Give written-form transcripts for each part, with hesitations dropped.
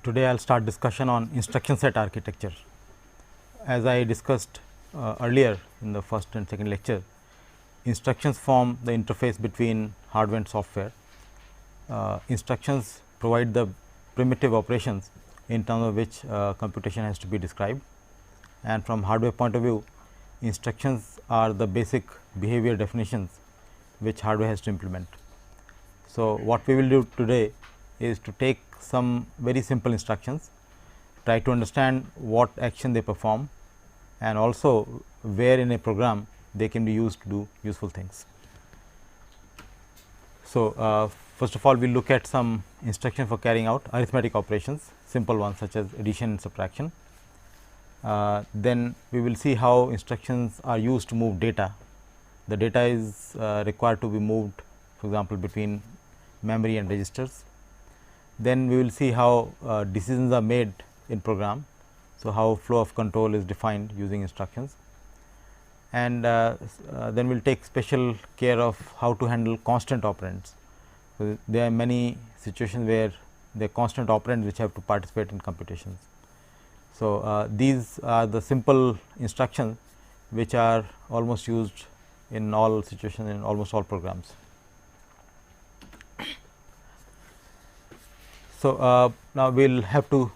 Today I will start discussion on instruction set architecture. As I discussed earlier in the first and second lecture, instructions form the interface between hardware and software. Instructions provide the primitive operations in terms of which computation has to be described, and from hardware point of view, instructions are the basic behavior definitions which hardware has to implement. So, what we will do today is to take some very simple instructions, try to understand what action they perform, and also where in a program they can be used to do useful things. So, first of all we will look at some instruction for carrying out arithmetic operations, simple ones such as addition and subtraction. Then we will see how instructions are used to move data. The data is required to be moved, for example, between memory and registers. Then we will see how decisions are made in program. So, how flow of control is defined using instructions, and then we will take special care of how to handle constant operands. So, there are many situations where there are constant operands which have to participate in computations. So, these are the simple instructions which are almost used in all situations in almost all programs. So, now we will have to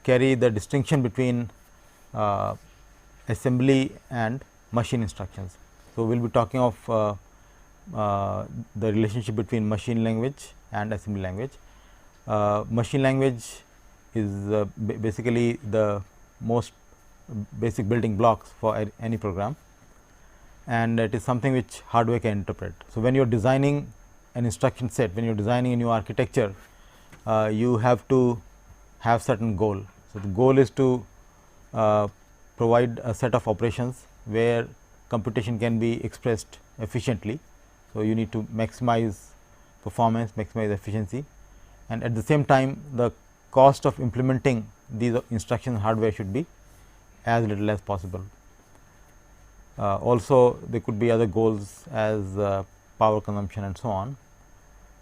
carry the distinction between assembly and machine instructions. So, we will be talking of the relationship between machine language and assembly language. Machine language is basically the most basic building blocks for any program, and it is something which hardware can interpret. So, when you are designing an instruction set, when you are designing a new architecture, you have to have certain goal. So, the goal is to provide a set of operations where computation can be expressed efficiently. So, you need to maximize performance, maximize efficiency, and at the same time the cost of implementing these instruction hardware should be as little as possible. Also there could be other goals as power consumption and so on,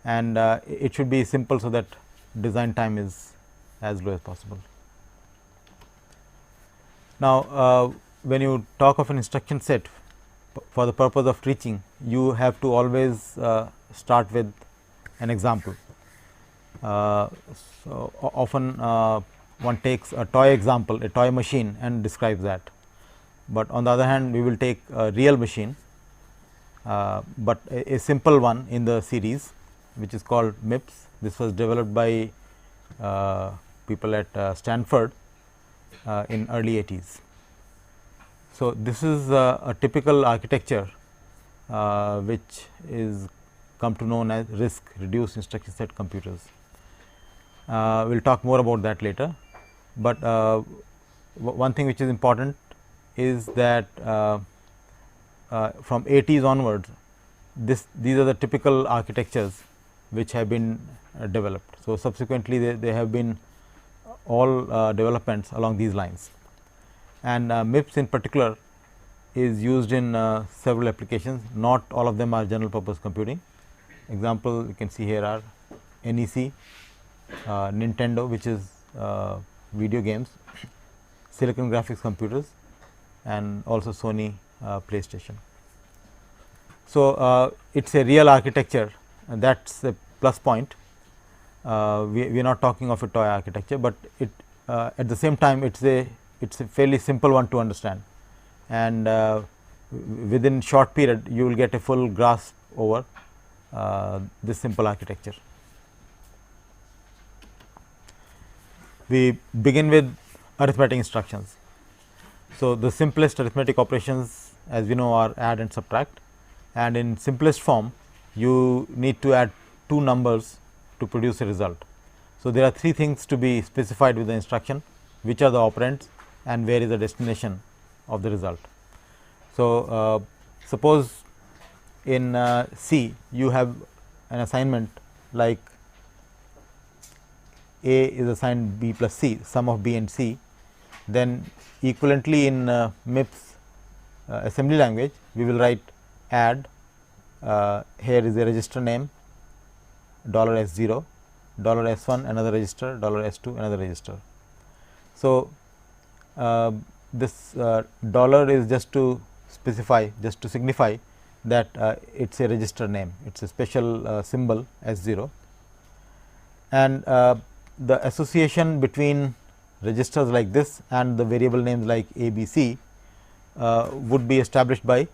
and it should be simple so that design time is as low as possible. Now, when you talk of an instruction set for the purpose of teaching, you have to always start with an example. So, often one takes a toy example, a toy machine, and describes that, but on the other hand we will take a real machine, but a simple one in the series which is called MIPS. This was developed by people at Stanford in early 80s. So, this is a typical architecture which is come to known as RISC, reduced instruction set computers. We will talk more about that later, but one thing which is important is that from 80s onwards these are the typical architectures which have been developed. So, subsequently there have been all developments along these lines, and MIPS in particular is used in several applications. Not all of them are general purpose computing. Example you can see here are NEC, Nintendo, which is video games, Silicon Graphics computers, and also Sony PlayStation. So, it is a real architecture, and that is a plus point. We are not talking of a toy architecture, but it at the same time it is a fairly simple one to understand, and within short period you will get a full grasp over this simple architecture. We begin with arithmetic instructions. So, the simplest arithmetic operations, as we know, are add and subtract, and in simplest form you need to add two numbers to produce a result. So, there are three things to be specified with the instruction: which are the operands and where is the destination of the result. So, suppose in C you have an assignment like A is assigned B plus C, sum of B and C. Then equivalently in MIPS assembly language we will write add, here is a register name $S0, $S1 another register, $S2 another register. So, this dollar is just to specify, just to signify that it is a register name, it is a special symbol S0, and the association between registers like this and the variable names like A, B, C would be established by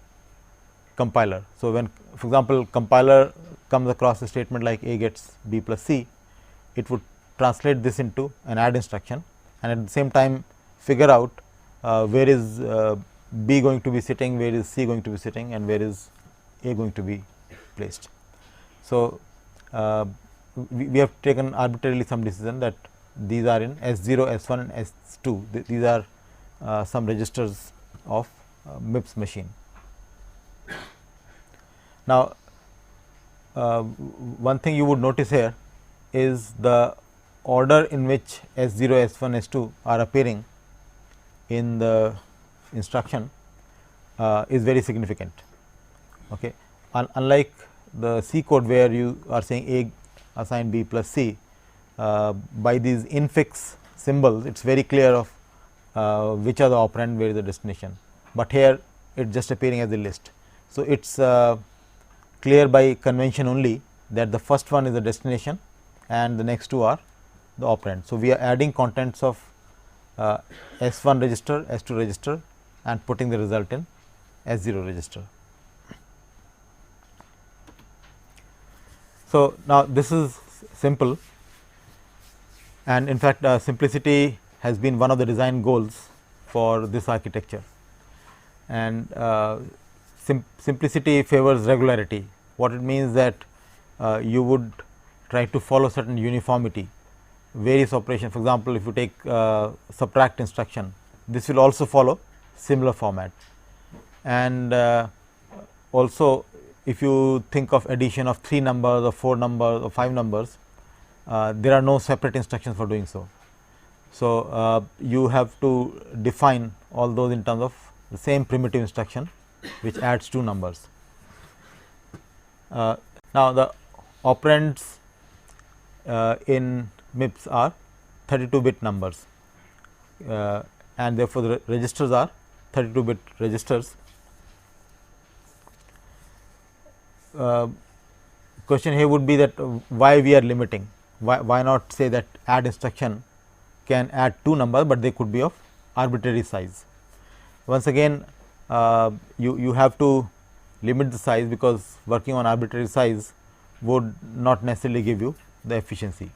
compiler. So, when for example, compiler comes across a statement like A gets B plus C, it would translate this into an add instruction and at the same time figure out where is B going to be sitting, where is C going to be sitting, and where is A going to be placed. So, we have taken arbitrarily some decision that these are in S0, S1 and S2, these are some registers of MIPS machine. Now, one thing you would notice here is the order in which S0, S1, S2 are appearing in the instruction is very significant. Okay. Unlike the C code where you are saying A assign B plus C, by these infix symbols it is very clear of which are the operand, where is the destination, but here it is just appearing as a list. So, it is clear by convention only that the first one is the destination and the next two are the operand. So, we are adding contents of S1 register, S2 register and putting the result in S0 register. So, now this is simple, and in fact, simplicity has been one of the design goals for this architecture, and simplicity favors regularity. What it means that you would try to follow certain uniformity, various operations. For example, if you take subtract instruction, this will also follow similar format, and also if you think of addition of 3 numbers or 4 numbers or 5 numbers, there are no separate instructions for doing so. So, you have to define all those in terms of the same primitive instruction which adds 2 numbers. Now, the operands in MIPS are 32-bit numbers, and therefore, the registers are 32-bit registers. Question here would be that why we are limiting, why not say that add instruction can add 2 numbers, but they could be of arbitrary size. Once again, you have to limit the size, because working on arbitrary size would not necessarily give you the efficiency.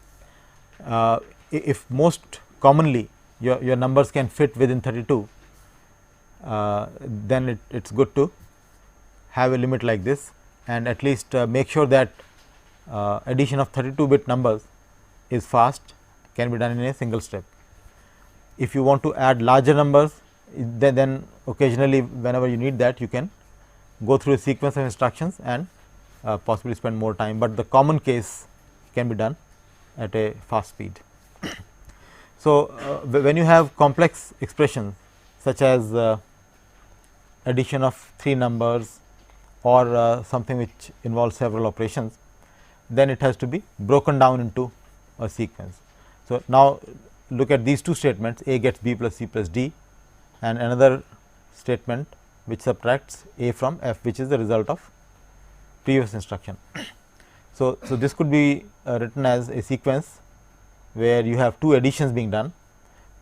If most commonly your numbers can fit within 32, then it is good to have a limit like this, and at least make sure that addition of 32-bit numbers is fast, can be done in a single step. If you want to add larger numbers, then occasionally whenever you need that, you can go through a sequence of instructions and possibly spend more time, but the common case can be done at a fast speed. So, when you have complex expressions such as addition of 3 numbers or something which involves several operations, then it has to be broken down into a sequence. So, now look at these 2 statements, A gets B plus C plus D, and another statement which subtracts A from F, which is the result of previous instruction. So, this could be written as a sequence where you have 2 additions being done.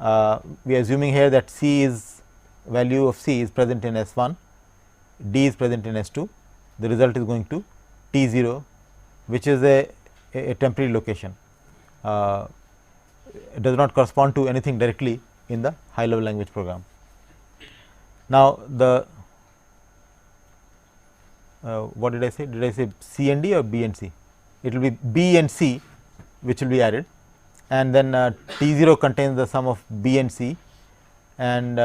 We are assuming here that C is value of C is present in S1, D is present in S2, the result is going to T0, which is a temporary location. It does not correspond to anything directly in the high level language program. Now, the what did I say? Did I say C and D or B and C? It will be B and C which will be added, and then T0 contains the sum of B and C, and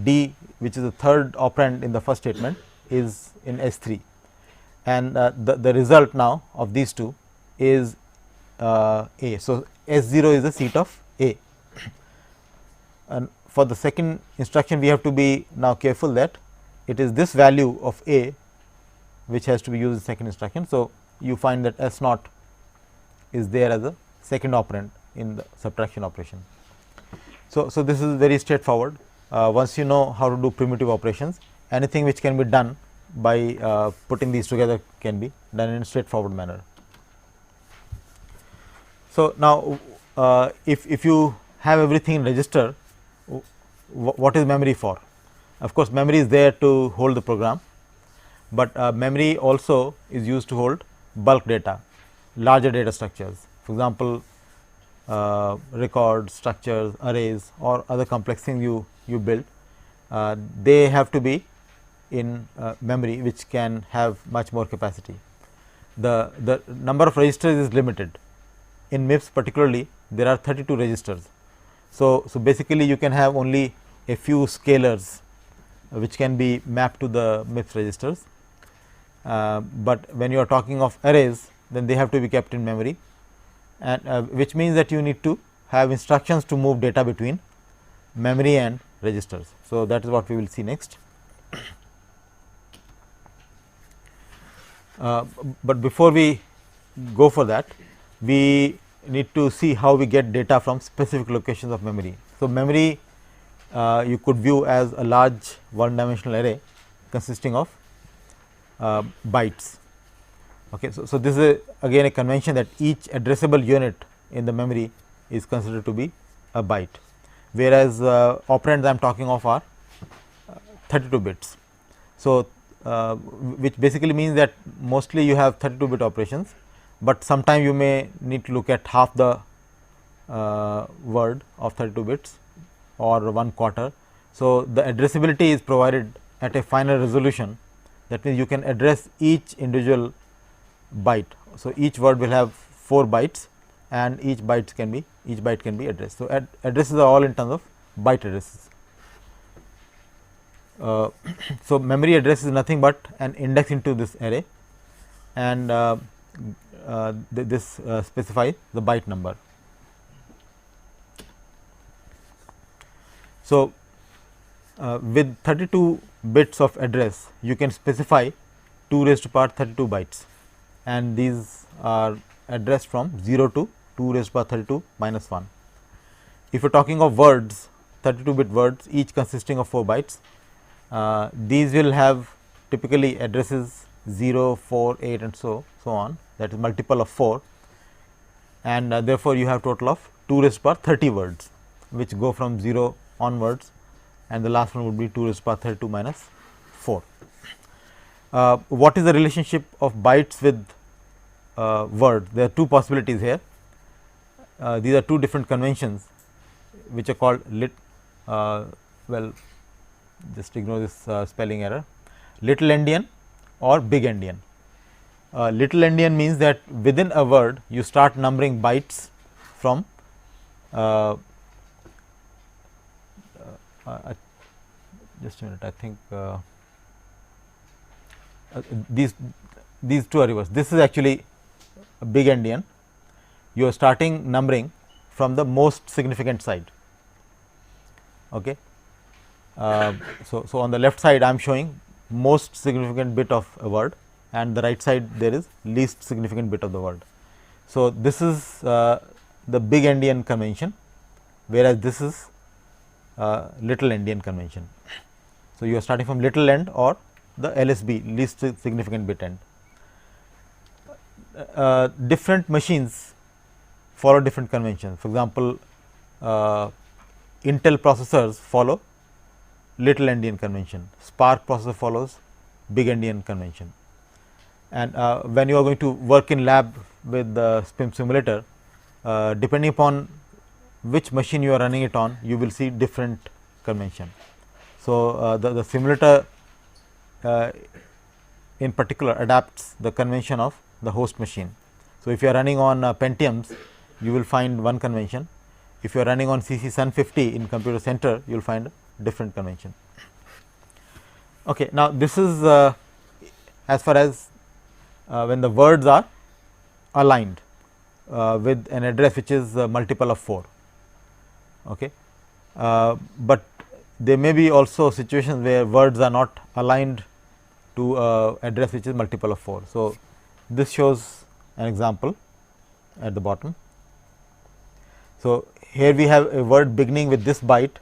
D, which is the third operand in the first statement, is in S3, and the result now of these 2 is A. So, S0 is the seat of A, and for the second instruction we have to be now careful that it is this value of A which has to be used in second instruction. So, you find that S0 is there as a second operand in the subtraction operation. So this is very straightforward. Once you know how to do primitive operations, anything which can be done by putting these together can be done in a straightforward manner. So now, if you have everything in register, what is memory for? Of course, memory is there to hold the program, but memory also is used to hold bulk data, larger data structures. For example, records, structures, arrays, or other complex things you build, they have to be in memory, which can have much more capacity. The number of registers is limited. In MIPS particularly, there are 32 registers. So basically you can have only a few scalars which can be mapped to the MIPS registers, but when you are talking of arrays, then they have to be kept in memory, and which means that you need to have instructions to move data between memory and registers. So that is what we will see next. But before we go for that, we need to see how we get data from specific locations of memory. So memory you could view as a large one dimensional array consisting of bytes. Okay, so this is again a convention that each addressable unit in the memory is considered to be a byte, whereas operands I am talking of are 32 bits. So which basically means that mostly you have 32 bit operations, but sometime you may need to look at half the word of 32 bits or 1/4. So the addressability is provided at a finer resolution. That means you can address each individual byte. So each word will have 4 bytes, and each byte can be addressed. So addresses are all in terms of byte addresses. So memory address is nothing but an index into this array, and this specifies the byte number. So with 32 bits of address, you can specify 2 raised to power 32 bytes, and these are addressed from 0 to 2 raised to power 32 minus 1. If you are talking of words, 32 bit words, each consisting of 4 bytes, these will have typically addresses 0, 4, 8 and so on, that is multiple of 4, and therefore, you have total of 2 raised to power 30 words, which go from 0 onwards, and the last one would be 2 raised to power 32 minus 4. What is the relationship of bytes with words? There are two possibilities here. These are two different conventions which are called well, just ignore this spelling error, little endian or big endian. Little endian means that within a word you start numbering bytes from just a minute, I think these two are reversed. This is actually a big endian. You are starting numbering from the most significant side. Okay. So on the left side I am showing most significant bit of a word, and the right side there is least significant bit of the word. So this is the big endian convention, whereas this is little endian convention. So you are starting from little end or the LSB, least significant bit end. Different machines follow different conventions. For example, Intel processors follow little endian convention, Spark processor follows big endian convention, and when you are going to work in lab with the SPIM simulator, depending upon which machine you are running it on, you will see different convention. So the simulator in particular adapts the convention of the host machine. So if you are running on Pentiums, you will find one convention. If you are running on CC Sun 50 in computer center, you will find different convention. Okay, now this is as far as when the words are aligned with an address which is multiple of 4. Okay. But there may be also situations where words are not aligned to address which is multiple of 4. So this shows an example at the bottom. So, here we have a word beginning with this byte,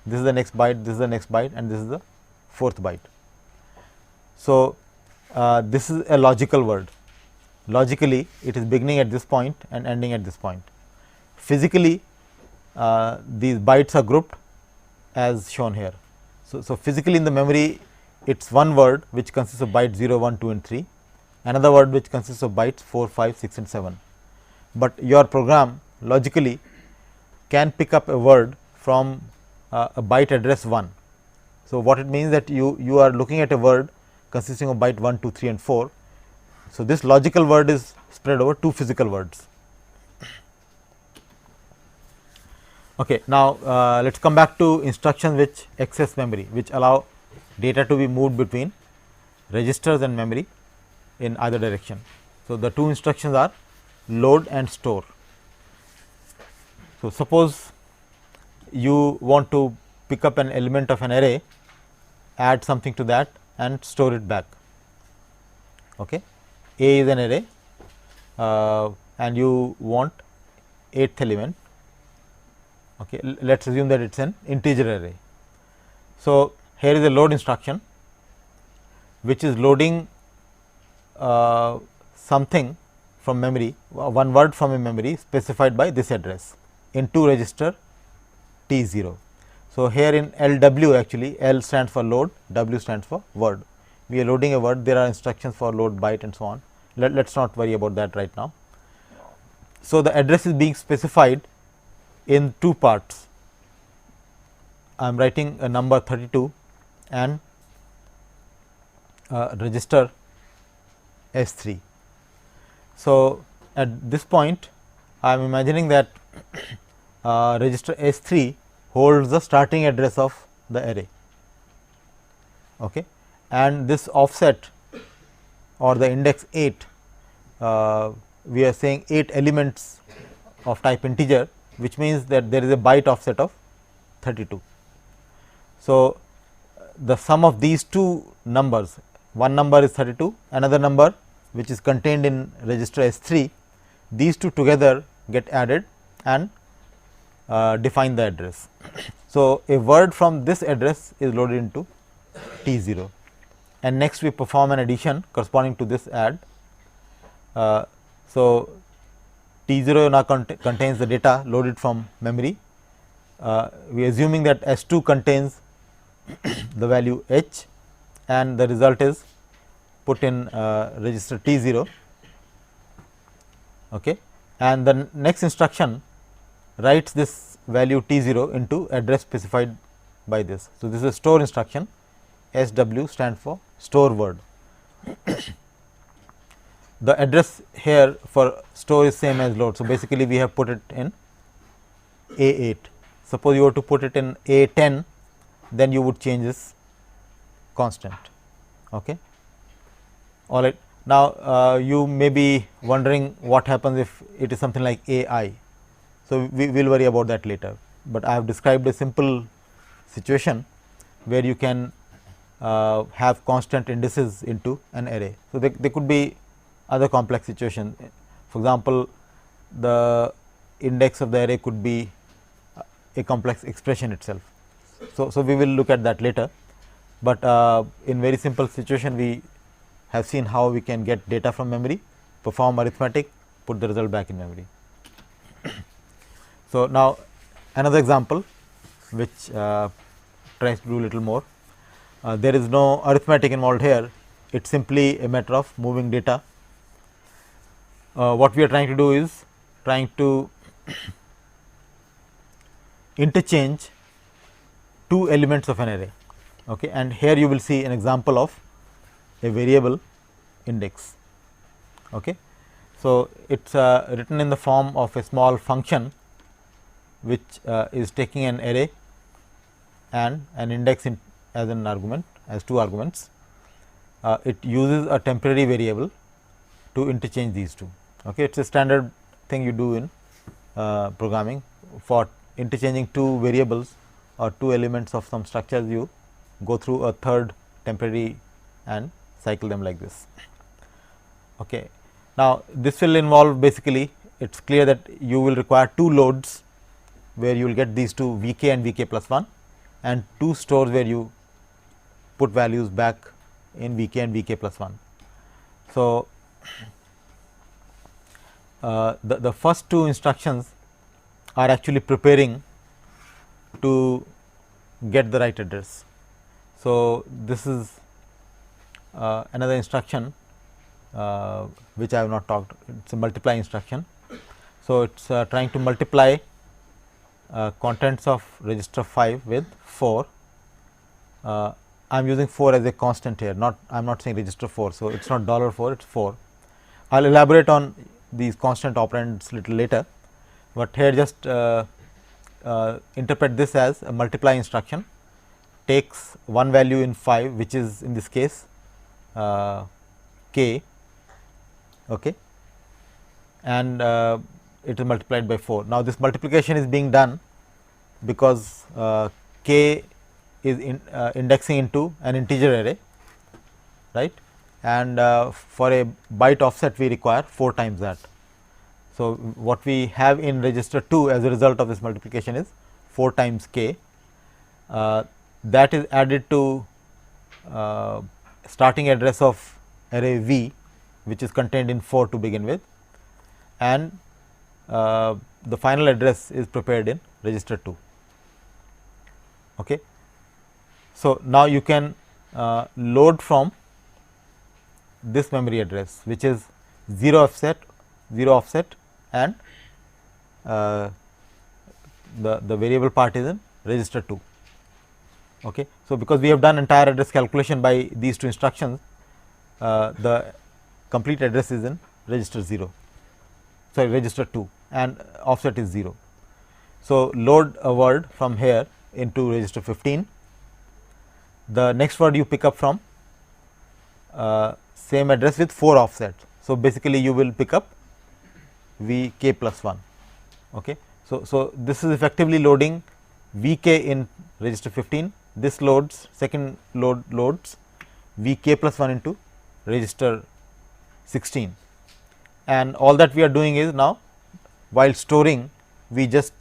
this is the next byte, this is the next byte, and this is the fourth byte. So, this is a logical word. Logically, it is beginning at this point and ending at this point. Physically, these bytes are grouped as shown here. So, physically in the memory, it is one word which consists of bytes 0, 1, 2 and 3, another word which consists of bytes 4, 5, 6 and 7. But your program logically can pick up a word from a byte address 1. So, what it means that you are looking at a word consisting of byte 1, 2, 3 and 4. So, this logical word is spread over 2 physical words. Okay, now, let us come back to instructions which access memory, which allow data to be moved between registers and memory in either direction. So, the two instructions are load and store. So, suppose you want to pick up an element of an array, add something to that and store it back. Okay. A is an array and you want 8th element. Okay. Let us assume that it is an integer array. So, here is a load instruction which is loading something from memory, one word from a memory specified by this address into register T 0. So, here in LW actually L stands for load, W stands for word. We are loading a word, there are instructions for load byte and so on. Let us not worry about that right now. So, the address is being specified in two parts. I am writing a number 32 and register S 3. So, at this point I am imagining that register S 3 holds the starting address of the array, okay. And this offset or the index 8, we are saying 8 elements of type integer, which means that there is a byte offset of 32. So, the sum of these two numbers, one number is 32, another number which is contained in register S 3, these two together get added and define the address. So, a word from this address is loaded into T 0 and next we perform an addition corresponding to this add. So, T 0 now contains the data loaded from memory. We are assuming that S 2 contains the value H and the result is put in register T 0, okay. And the next instruction writes this value T 0 into address specified by this. So, this is a store instruction, S W stands for store word. The address here for store is same as load. So, basically we have put it in A 8. Suppose you were to put it in A 10, then you would change this constant. Okay. All right. Now, you may be wondering what happens if it is something like A I. So, we will worry about that later, but I have described a simple situation where you can have constant indices into an array. So, there could be other complex situations. For example, the index of the array could be a complex expression itself. So, we will look at that later, but in very simple situation we have seen how we can get data from memory, perform arithmetic, put the result back in memory. So, now another example which tries to do little more. There is no arithmetic involved here, it is simply a matter of moving data. What we are trying to do is trying to interchange two elements of an array, okay. And here you will see an example of a variable index, okay. So, it is written in the form of a small function which is taking an array and an index as an argument, as two arguments. It uses a temporary variable to interchange these two, okay. It is a standard thing you do in programming for interchanging two variables or two elements of some structures. You go through a third temporary and cycle them like this, okay. Now, this will involve basically, it is clear that you will require two loads where you will get these two Vk and Vk plus 1, and 2 stores where you put values back in Vk and Vk plus 1. So, the first two instructions are actually preparing to get the right address. So, this is another instruction which I have not talked, it is a multiply instruction. So, it is trying to multiply contents of register 5 with 4. I am using 4 as a constant here, not I am not saying register 4. So, it is not $4, it is 4. I will elaborate on these constant operands little later, but here just interpret this as a multiply instruction, takes one value in 5, which is in this case k, okay, and it is multiplied by 4. Now, this multiplication is being done because k is indexing into an integer array, right, and for a byte offset we require 4 times that. So, what we have in register 2 as a result of this multiplication is 4 times k, that is added to starting address of array V, which is contained in 4 to begin with, and the final address is prepared in register 2. Okay. So, now you can load from this memory address, which is 0 offset and the variable part is in register 2. Okay. So, because we have done entire address calculation by these two instructions, the complete address is in register 0, sorry, register 2, and offset is 0. So, load a word from here into register 15. The next word you pick up from same address with 4 offsets. So, basically you will pick up V k plus 1. Okay. So, this is effectively loading V k in register 15, this loads second loads V k plus 1 into register 16, and all that we are doing is now while storing we just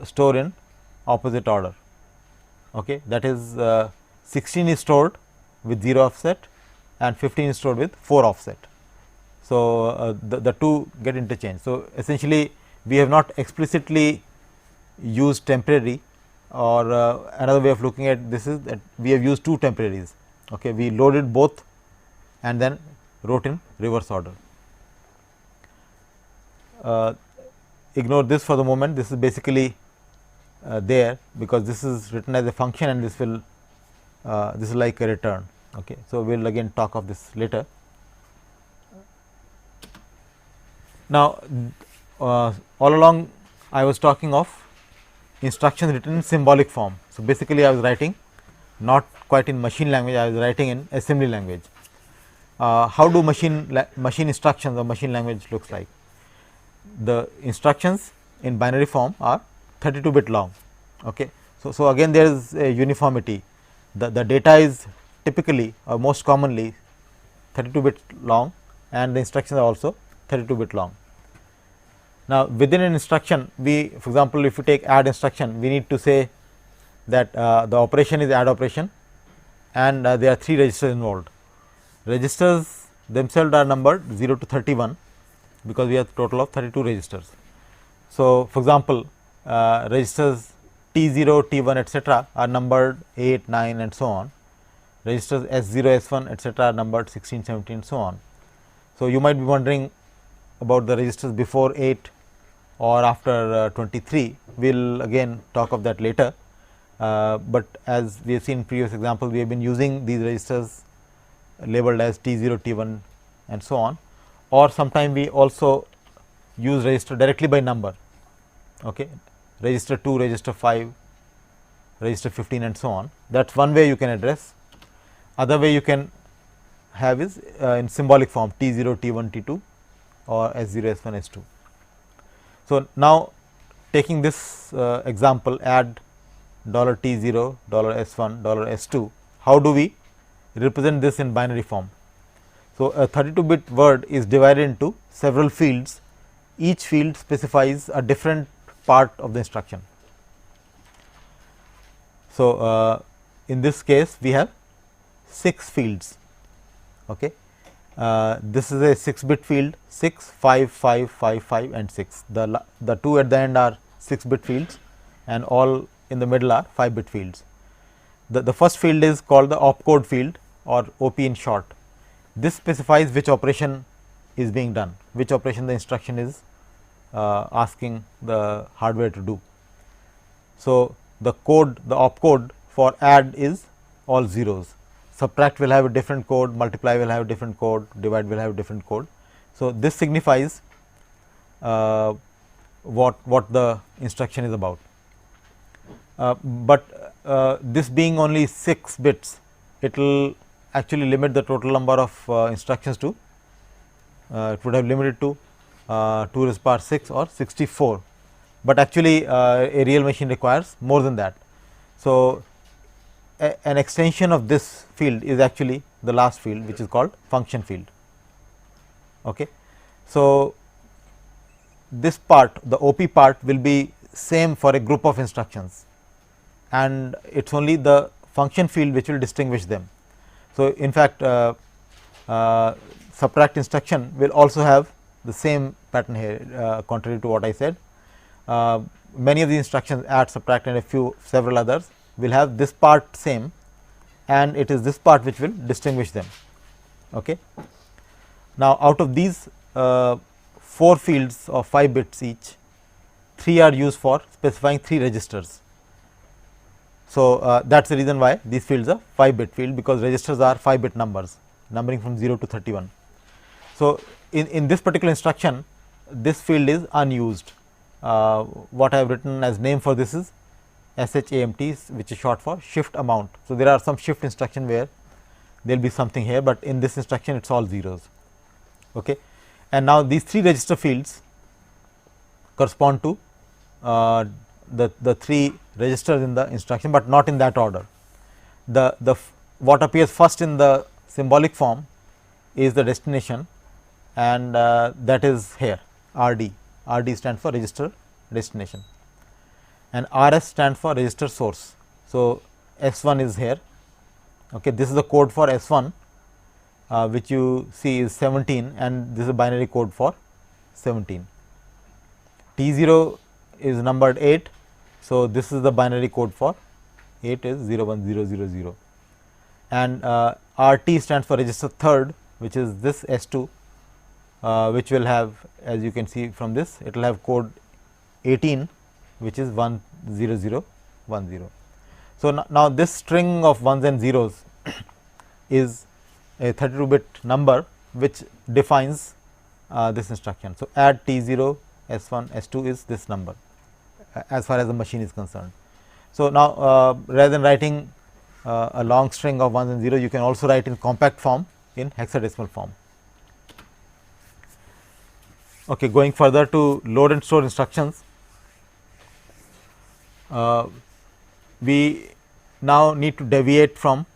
store in opposite order. Okay. That is 16 is stored with 0 offset and 15 is stored with 4 offset. So, the two get interchanged. So, essentially we have not explicitly used temporary, or another way of looking at this is that we have used two temporaries. Okay. We loaded both and then wrote in reverse order. Ignore this for the moment, this is basically there because this is written as a function and this will this is like a return. Okay. So, we will again talk of this later. Now, all along I was talking of instructions written in symbolic form. So, basically I was writing not quite in machine language, I was writing in assembly language. How do machine instructions or machine language looks like? The instructions in binary form are 32-bit long. Okay. So, again there is a uniformity, the data is typically or most commonly 32-bit long and the instructions are also 32-bit long. Now, within an instruction we, for example, if you take add instruction, we need to say that the operation is add operation and there are 3 registers involved. Registers themselves are numbered 0 to 31 because we have total of 32 registers. So, for example, registers T0, T1 etcetera are numbered 8, 9 and so on. Registers S0, S1 etcetera are numbered 16, 17 and so on. So, you might be wondering about the registers before 8 or after 23, we will again talk of that later, but as we have seen in previous examples, we have been using these registers labeled as T0, T1 and so on, or sometime we also use register directly by number, okay, register 2, register 5, register 15 and so on. That is one way you can address. Other way you can have is in symbolic form T0, T1, T2 or S0, S1, S2. So, now taking this example, add $T0, $S1, $S2, how do we represent this in binary form? So, a 32-bit word is divided into several fields, each field specifies a different part of the instruction. So, in this case we have 6 fields. Okay. This is a 6-bit field, 6, 5, 5, 5, 5 and 6. The 2 at the end are 6-bit fields and all in the middle are 5-bit fields. The first field is called the opcode field or OP in short. This specifies which operation is being done, which operation the instruction is asking the hardware to do. So, the code, the opcode for add is all zeros, subtract will have a different code, multiply will have a different code, divide will have a different code. So, this signifies what the instruction is about, but this being only 6 bits, it will actually limit the total number of instructions to, it would have limited to 2 to the power 6 or 64, but actually a real machine requires more than that. So, an extension of this field is actually the last field, which is called function field. Okay. So, this part, the OP part will be same for a group of instructions, and it is only the function field which will distinguish them. So, in fact, subtract instruction will also have the same pattern here, contrary to what I said. Many of the instructions, add, subtract and several others will have this part same, and it is this part which will distinguish them. Okay. Now, out of these 4 fields of 5 bits each, 3 are used for specifying 3 registers. So, that is the reason why these fields are 5-bit field, because registers are 5-bit numbers numbering from 0 to 31. So, in this particular instruction, this field is unused. What I have written as name for this is SHAMT, which is short for shift amount. So, there are some shift instruction where there will be something here, but in this instruction it is all zeros. Okay. And now, these 3 register fields correspond to the 3 registers in the instruction, but not in that order. What appears first in the symbolic form is the destination, and that is here RD. RD stands for register destination, and RS stands for register source. So, S1 is here. Okay, this is the code for S1, which you see is 17, and this is a binary code for 17. T0 is numbered 8. So, this is the binary code for 8 is 01000, and RT stands for register third, which is this S2, which will have, as you can see from this, it will have code 18, which is 10010. So, now this string of ones and zeros is a 32-bit number which defines this instruction. So, add T0 S1 S2 is this number as far as the machine is concerned. So, now rather than writing a long string of ones and zeros, you can also write in compact form in hexadecimal form. Okay, going further to load and store instructions, we now need to deviate from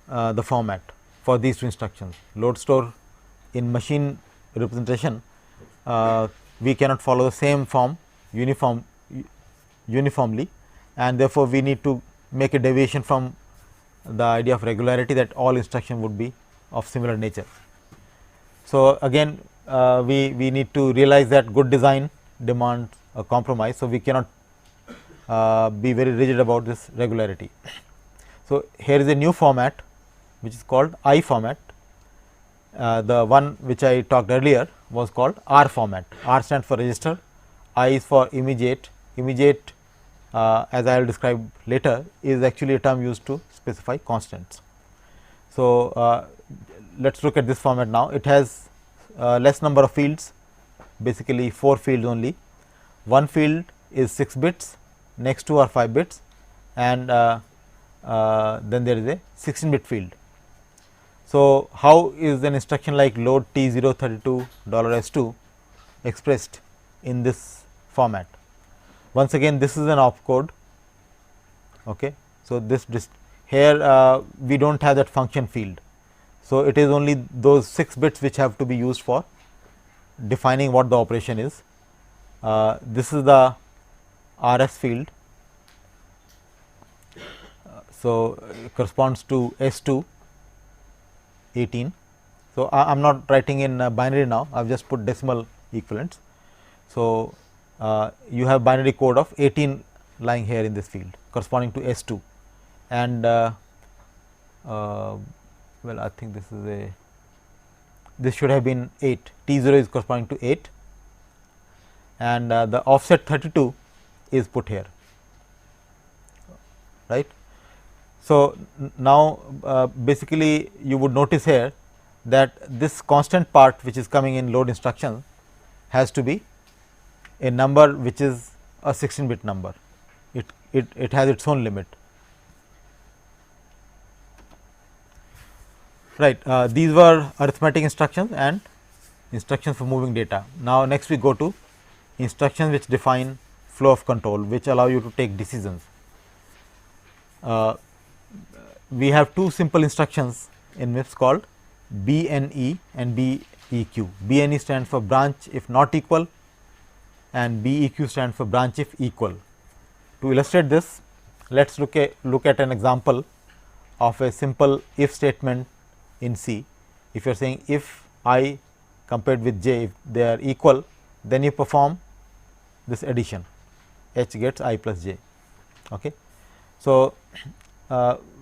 the format for these 2 instructions. Load store in machine representation, we cannot follow the same form uniformly, and therefore, we need to make a deviation from the idea of regularity, that all instruction would be of similar nature. So, again we need to realize that good design demands a compromise. So, we cannot be very rigid about this regularity. So, here is a new format which is called I format. The one which I talked earlier was called R format. R stands for register, I is for immediate. Immediate, as I will describe later, is actually a term used to specify constants. So, let us look at this format now. It has less number of fields, basically 4 fields only. One field is 6 bits, next 2 are 5 bits, and then there is a 16-bit field. So, how is an instruction like load T032 $S2 expressed in this format? Once again, this is an opcode. Okay. So, here we do not have that function field. So, it is only those 6 bits which have to be used for defining what the operation is. This is the RS field. So, corresponds to S2 18. So, I am not writing in binary now, I have just put decimal equivalents. So, you have binary code of 18 lying here in this field corresponding to S2, and well, I think this should have been 8, T0 is corresponding to 8, and the offset 32 is put here, right. So, now basically you would notice here that this constant part which is coming in load instruction has to be a number which is a 16-bit number, it has its own limit, right. These were arithmetic instructions and instructions for moving data. Now, next we go to instructions which define flow of control, which allow you to take decisions. We have two simple instructions in MIPS called BNE and BEQ. BNE stands for branch if not equal, and BEQ stands for branch if equal. To illustrate this, let us look at an example of a simple if statement in C. If you are saying if I compared with j, if they are equal, then you perform this addition, h gets I plus j. Okay. So,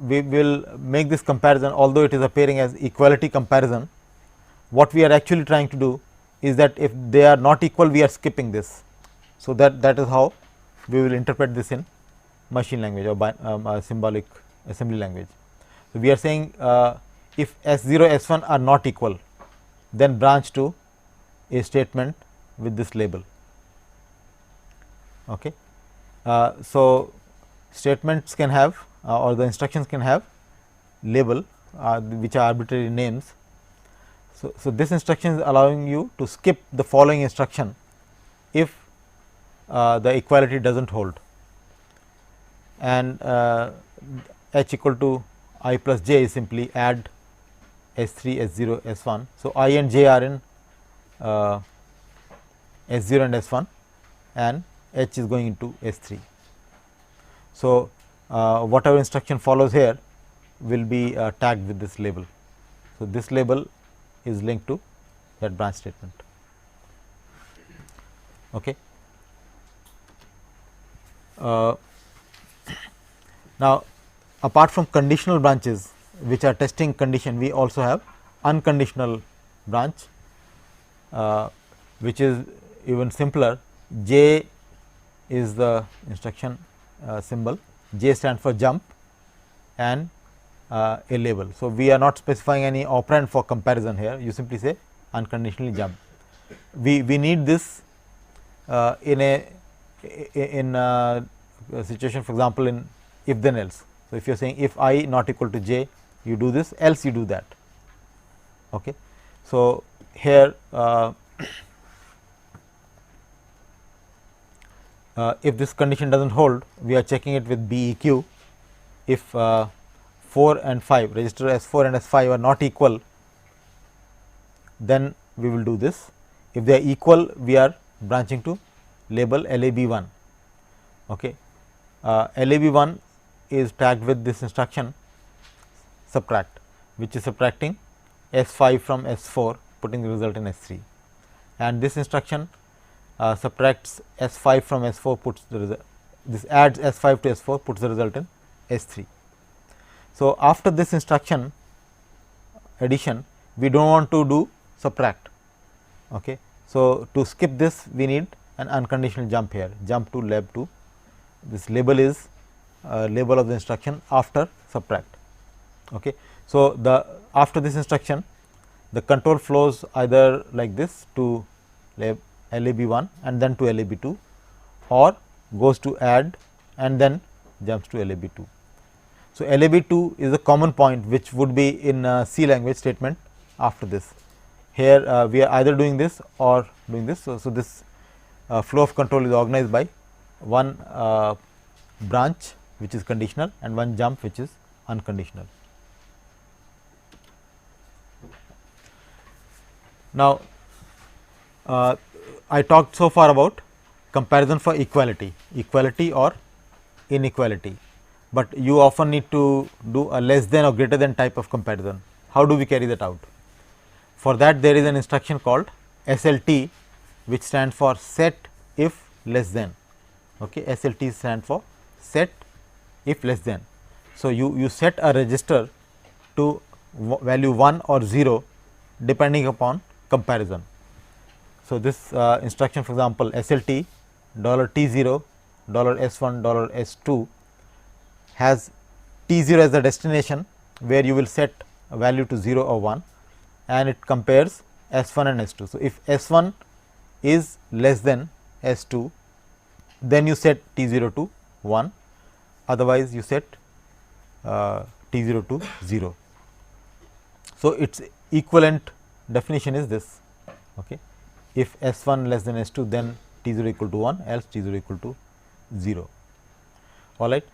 we will make this comparison, although it is appearing as equality comparison. What we are actually trying to do is that if they are not equal, we are skipping this. So, that is how we will interpret this in machine language or symbolic assembly language. So, we are saying if S0 S1 are not equal, then branch to a statement with this label. Okay. So, statements can have or the instructions can have label which are arbitrary names. So, this instruction is allowing you to skip the following instruction if the equality does not hold, and h equal to I plus j is simply add S3, S0, S1. So, I and j are in S0 and S1, and h is going into S3. So, whatever instruction follows here will be tagged with this label. So, this label is linked to that branch statement. Okay. Now, apart from conditional branches which are testing condition, we also have unconditional branch which is even simpler. J is the instruction symbol, J stands for jump and a label. So, we are not specifying any operand for comparison here, you simply say unconditionally jump. We need this in a situation, for example, in if then else. So, if you are saying if I not equal to j, you do this, else you do that. Okay. So, here if this condition does not hold, we are checking it with BEQ. If 4 and 5 register S4 and S5 are not equal, then we will do this. If they are equal, we are branching to label LAB1. Okay. LAB1 is tagged with this instruction subtract, which is subtracting S5 from S4, putting the result in S3, and this instruction subtracts S5 from S4, puts the result, this adds S5 to S4, puts the result in S3. So, after this instruction addition, we do not want to do subtract. Okay. So, to skip this, we need an unconditional jump here, jump to lab2. This label is label of the instruction after subtract. Okay. So, the after this instruction, the control flows either like this to LAB1 and then to LAB2, or goes to add and then jumps to LAB2. So, LAB2 is a common point which would be in C language statement after this. Here we are either doing this or doing this. So, this flow of control is organized by one branch which is conditional and one jump which is unconditional. Now, I talked so far about comparison for equality or inequality, but you often need to do a less than or greater than type of comparison. How do we carry that out? For that there is an instruction called SLT, which stands for set if less than. Okay. SLT stands for set if less than. So, you set a register to value 1 or 0 depending upon comparison. So, this instruction, for example, SLT $T0 $S1 $S2 has T0 as the destination, where you will set a value to 0 or 1, and it compares S1 and S2. So, if S1 is less than S2, then you set T0 to 1, otherwise you set T0 to 0. So, its equivalent definition is this. Okay. If S1 less than S2, then T0 equal to 1, else T0 equal to 0. All right.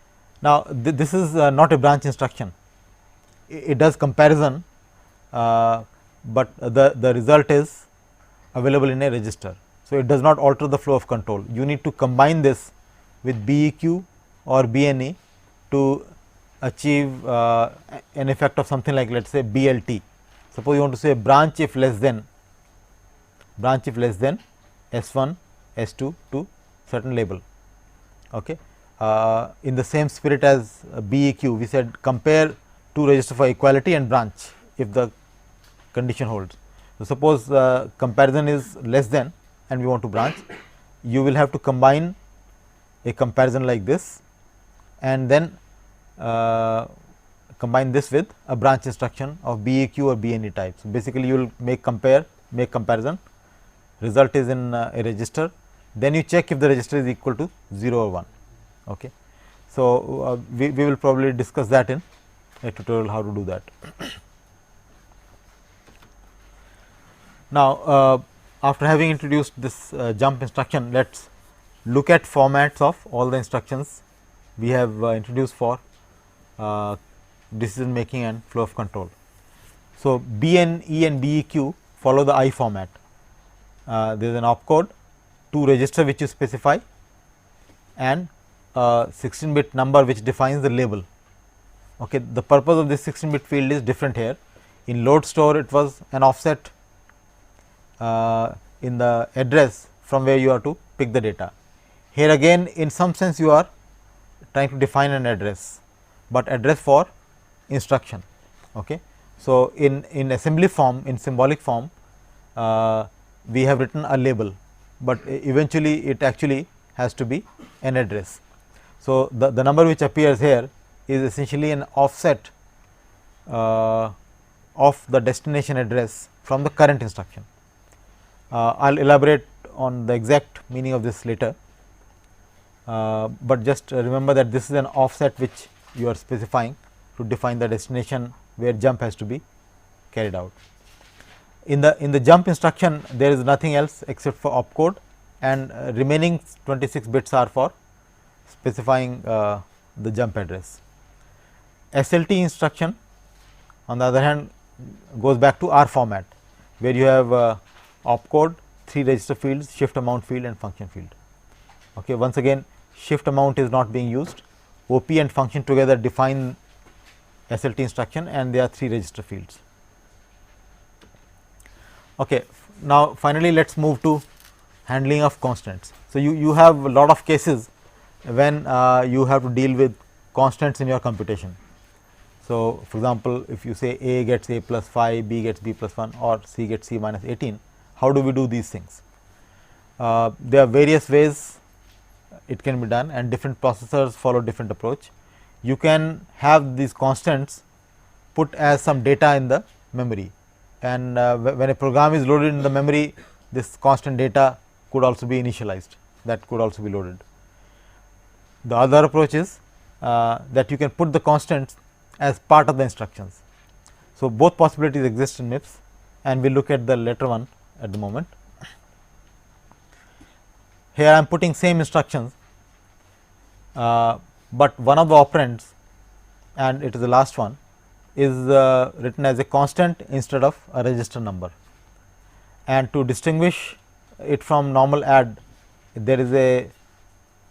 Now, this is not a branch instruction. It does comparison, but the result is available in a register. So, it does not alter the flow of control. You need to combine this with BEQ or BNE to achieve an effect of something like, let us say, BLT. Suppose you want to say branch if less than S1 S2 to certain label. Okay. In the same spirit as BEQ, we said compare two registers for equality and branch if the condition holds. So, suppose comparison is less than and we want to branch, you will have to combine a comparison like this and then combine this with a branch instruction of BEQ or BNE type. So, basically you will make comparison, result is in a register, then you check if the register is equal to 0 or 1. Okay. So, we will probably discuss that in a tutorial how to do that. Now, after having introduced this jump instruction, let us look at formats of all the instructions we have introduced for decision making and flow of control. So, BNE and BEQ follow the I format. There is an opcode, 2 register which you specify, and 16-bit number which defines the label. Okay. The purpose of this 16-bit field is different here. In load store, it was an offset in the address from where you have to pick the data. Here again, in some sense you are trying to define an address, but address for instruction. Okay. So, in assembly form, in symbolic form, we have written a label, but eventually it actually has to be an address. So, the number which appears here is essentially an offset of the destination address from the current instruction. I will elaborate on the exact meaning of this later, but just remember that this is an offset which you are specifying to define the destination where jump has to be carried out. In the jump instruction, there is nothing else except for opcode, and remaining 26 bits are for specifying the jump address. SLT instruction, on the other hand, goes back to R format, where you have opcode, 3 register fields, shift amount field and function field. Okay. Once again, shift amount is not being used, OP and function together define SLT instruction, and there are 3 register fields. Okay. Now, finally, let us move to handling of constants. So, you have a lot of cases when you have to deal with constants in your computation. So, for example, if you say A gets A plus 5, B gets B plus 1 or C gets C minus 18, how do we do these things? There are various ways it can be done, and different processors follow different approach. You can have these constants put as some data in the memory, and when a program is loaded in the memory, this constant data could also be initialized, that could also be loaded. The other approach is that you can put the constants as part of the instructions. So, both possibilities exist in MIPS, and we will look at the latter one at the moment. Here I am putting same instructions, but one of the operands, and it is the last one, is written as a constant instead of a register number. And to distinguish it from normal add, there is a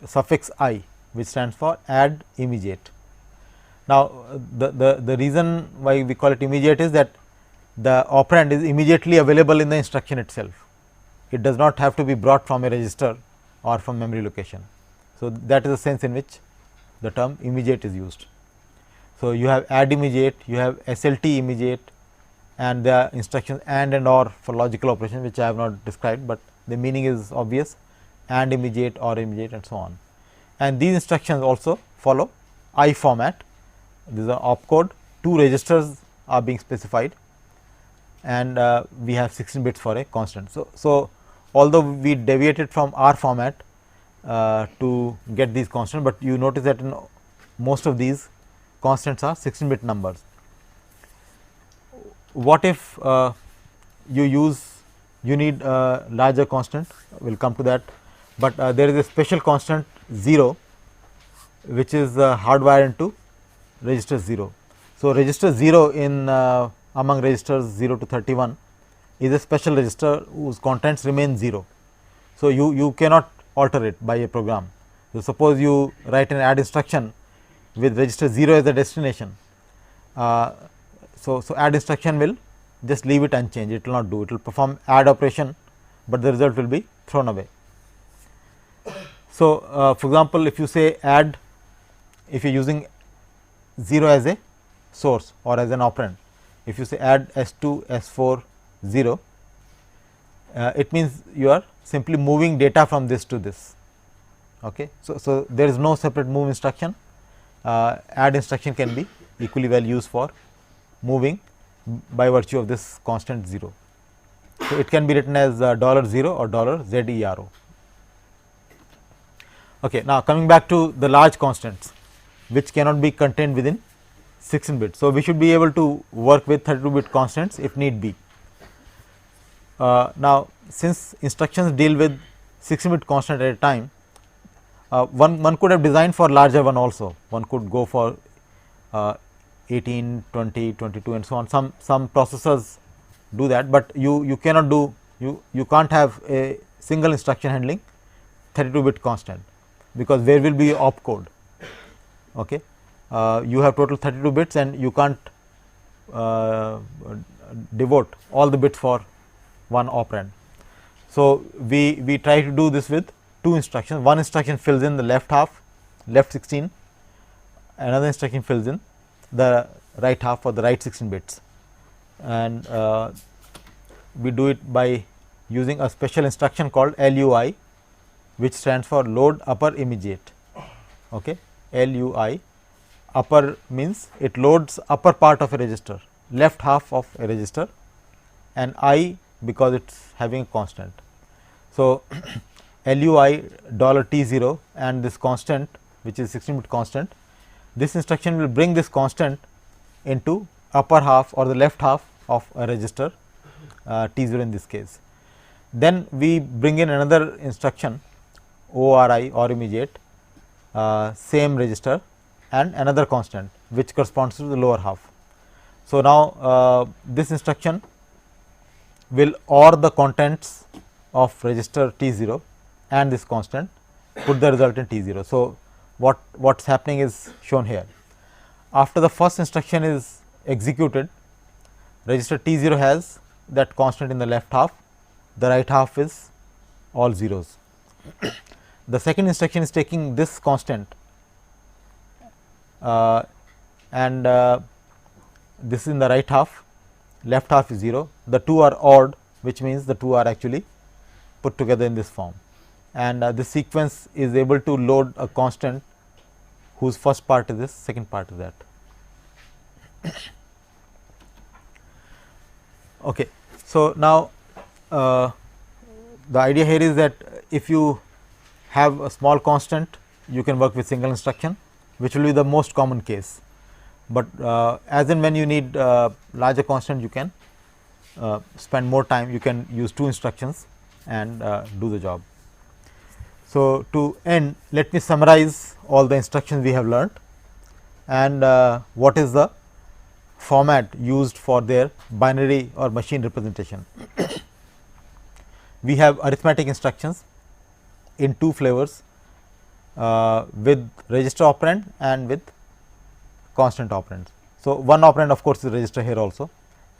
suffix I which stands for add immediate. Now, the reason why we call it immediate is that the operand is immediately available in the instruction itself. It does not have to be brought from a register or from memory location. So, that is the sense in which the term immediate is used. So, you have add immediate, you have SLT immediate, and the instructions and or for logical operation, which I have not described, but the meaning is obvious, and immediate or immediate and so on. And these instructions also follow I format. This is an opcode, 2 registers are being specified, and we have 16 bits for a constant. So, although we deviated from R format to get these constants, but you notice that in most of these constants are 16 bit numbers. What if you need a larger constant? We will come to that, but there is a special constant 0 which is hardwired into register 0. So, register 0 in among registers 0 to 31 is a special register whose contents remain 0. So, you cannot alter it by a program. So, suppose you write an add instruction with register 0 as the destination. So, add instruction will just leave it unchanged, it will not do, it will perform add operation, but the result will be thrown away. So, for example, if you say add, if you are using 0 as a source or as an operand, if you say add S2 S4 0, it means you are simply moving data from this to this. Okay. So, there is no separate move instruction. Add instruction can be equally well used for moving by virtue of this constant 0. So, it can be written as $0 or $ZERO. Okay. Now, coming back to the large constants which cannot be contained within 16 bits. So, we should be able to work with 32 bit constants if need be. Now, since instructions deal with 16 bit constant at a time, one could have designed for larger one also. One could go for 18, 20, 22 and so on. Some processors do that, but you cannot do, you can't have a single instruction handling 32 bit constant, because there will be opcode. Okay. You have total 32 bits and you can't devote all the bits for one operand. So, we try to do this with 2 instructions. One instruction fills in the left half, left 16, another instruction fills in the right half or the right 16 bits, and we do it by using a special instruction called LUI, which stands for load upper immediate. Okay. LUI, upper means it loads upper part of a register, left half of a register, and I because it is having a constant. So, LUI $T0 and this constant which is 16 bit constant, this instruction will bring this constant into upper half or the left half of a register T0 in this case. Then we bring in another instruction ORI or immediate, same register and another constant which corresponds to the lower half. So, now this instruction will OR the contents of register T0 and this constant, put the result in T0. So, what is happening is shown here. After the first instruction is executed, register T0 has that constant in the left half, the right half is all zeros. The second instruction is taking this constant and this is in the right half, left half is 0, the two are odd, which means the two are actually put together in this form, and this sequence is able to load a constant whose first part is this, second part is that. Okay. So, now the idea here is that if you have a small constant, you can work with single instruction, which will be the most common case, but as and when you need larger constant, you can spend more time, you can use 2 instructions and do the job. So, to end, let me summarize all the instructions we have learnt and what is the format used for their binary or machine representation. We have arithmetic instructions in two flavors with register operand and with constant operands. So, one operand of course is register here also,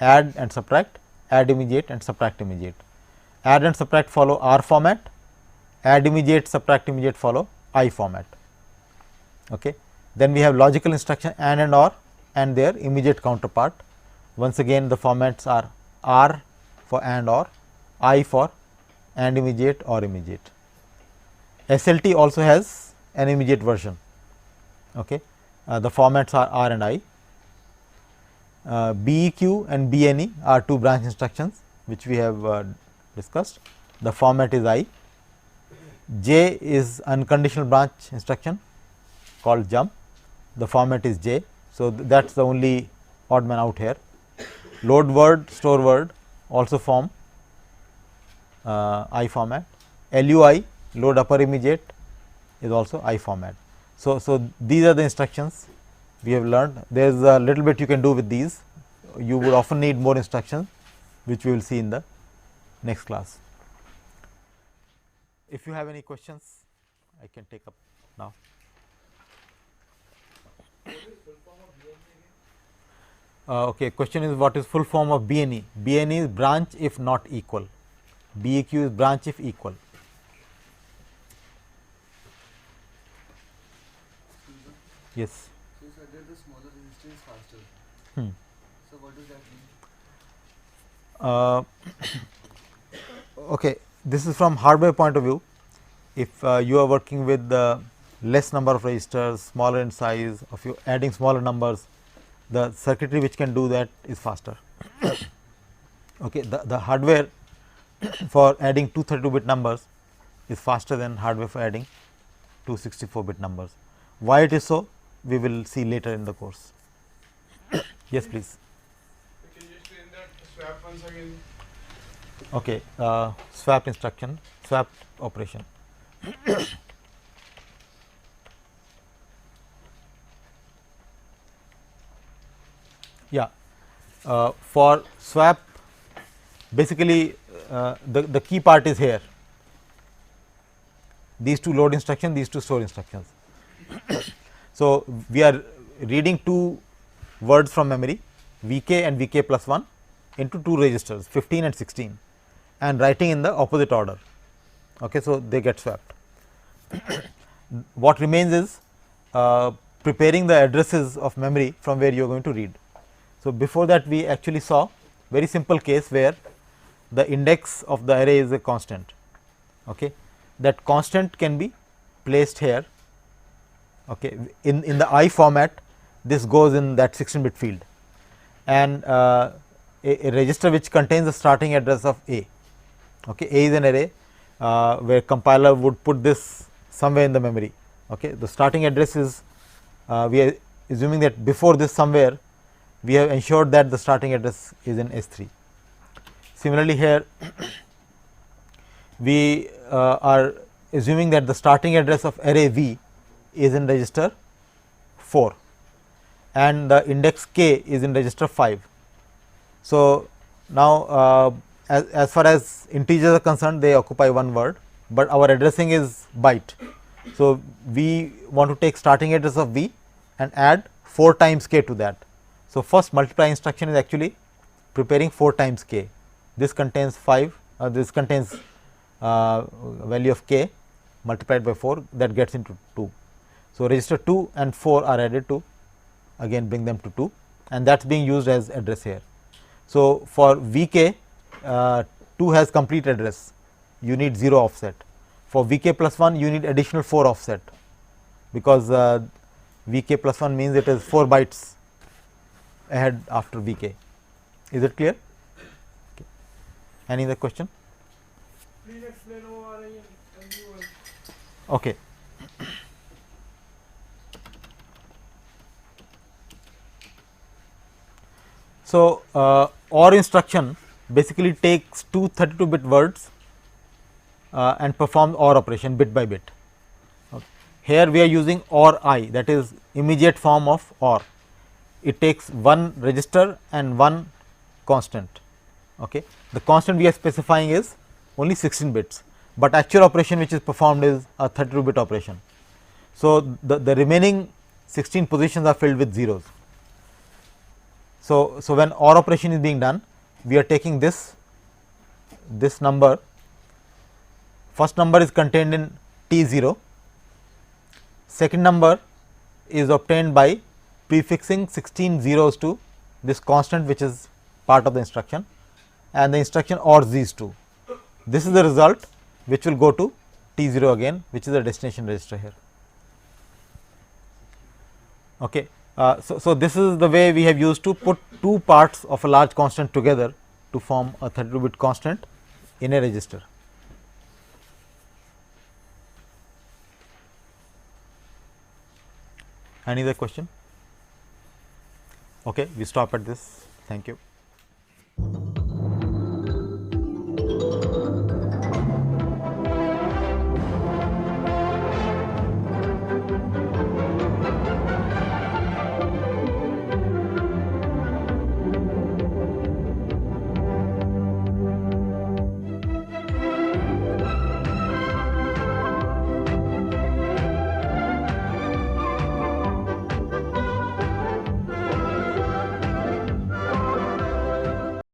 add and subtract, add immediate and subtract immediate. Add and subtract follow R format, add immediate, subtract immediate follow I format. Okay. Then we have logical instruction and OR and their immediate counterpart. Once again the formats are R for and OR, I for and immediate or immediate. SLT also has an immediate version. Okay. The formats are R and I. BEQ and BNE are two branch instructions which we have discussed. The format is I. J is unconditional branch instruction called jump. The format is J. So, that is the only odd man out here. Load word, store word also form I format. LUI, load upper immediate, is also I format. So, these are the instructions we have learned. There is a little bit you can do with these. You would often need more instructions, which we will see in the next class. If you have any questions, I can take up now. Okay, question is what is full form of BNE? BNE is branch if not equal. BEQ is branch if equal. Yes. So, you said that the smaller resistor is faster. So, what does that mean? Okay, this is from hardware point of view. If you are working with the less number of registers, smaller in size, if you adding smaller numbers, the circuitry which can do that is faster. Okay, the hardware for adding 232-bit numbers is faster than hardware for adding 264-bit numbers. Why it is so? We will see later in the course. Yes, please. Can you explain that swap once again? Okay, swap instruction, swap operation. Yeah, for swap, basically the key part is here. These two load instructions, these two store instructions. So, we are reading two words from memory, VK and VK plus 1 into two registers 15 and 16 and writing in the opposite order. Okay, so, they get swapped. What remains is preparing the addresses of memory from where you are going to read. So, before that we actually saw very simple case where the index of the array is a constant. Okay. That constant can be placed here. Okay. In the I format, this goes in that 16-bit field, and a register which contains the starting address of A. Okay. A is an array where compiler would put this somewhere in the memory. Okay. The starting address is we are assuming that before this somewhere we have ensured that the starting address is in S3. Similarly, here we are assuming that the starting address of array V is in register 4 and the index K is in register 5. So, now as far as integers are concerned, they occupy one word, but our addressing is byte. So, we want to take starting address of V and add 4 times K to that. So, first multiply instruction is actually preparing 4 times K. This contains 5, this contains value of K multiplied by 4, that gets into 2. So, register 2 and 4 are added to again bring them to 2, and that is being used as address here. So, for VK 2 has complete address, you need 0 offset. For VK plus 1 you need additional 4 offset, because VK plus 1 means it is 4 bytes ahead after VK. Is it clear? Okay. Any other question? Please explain ORI and MUI. Okay. So, OR instruction basically takes two 32-bit words and performs OR operation bit by bit. Okay. Here we are using OR-I, that is immediate form of OR. It takes one register and one constant. Okay. The constant we are specifying is only 16 bits, but actual operation which is performed is a 32 bit operation. So, the remaining 16 positions are filled with zeros. So, when OR operation is being done, we are taking this number, first number is contained in T 0, second number is obtained by prefixing 16 zeros to this constant which is part of the instruction, and the instruction OR these two. This is the result which will go to T 0 again, which is the destination register here. Okay. So, this is the way we have used to put two parts of a large constant together to form a 32 bit constant in a register. Any other question? Okay, we stop at this. Thank you.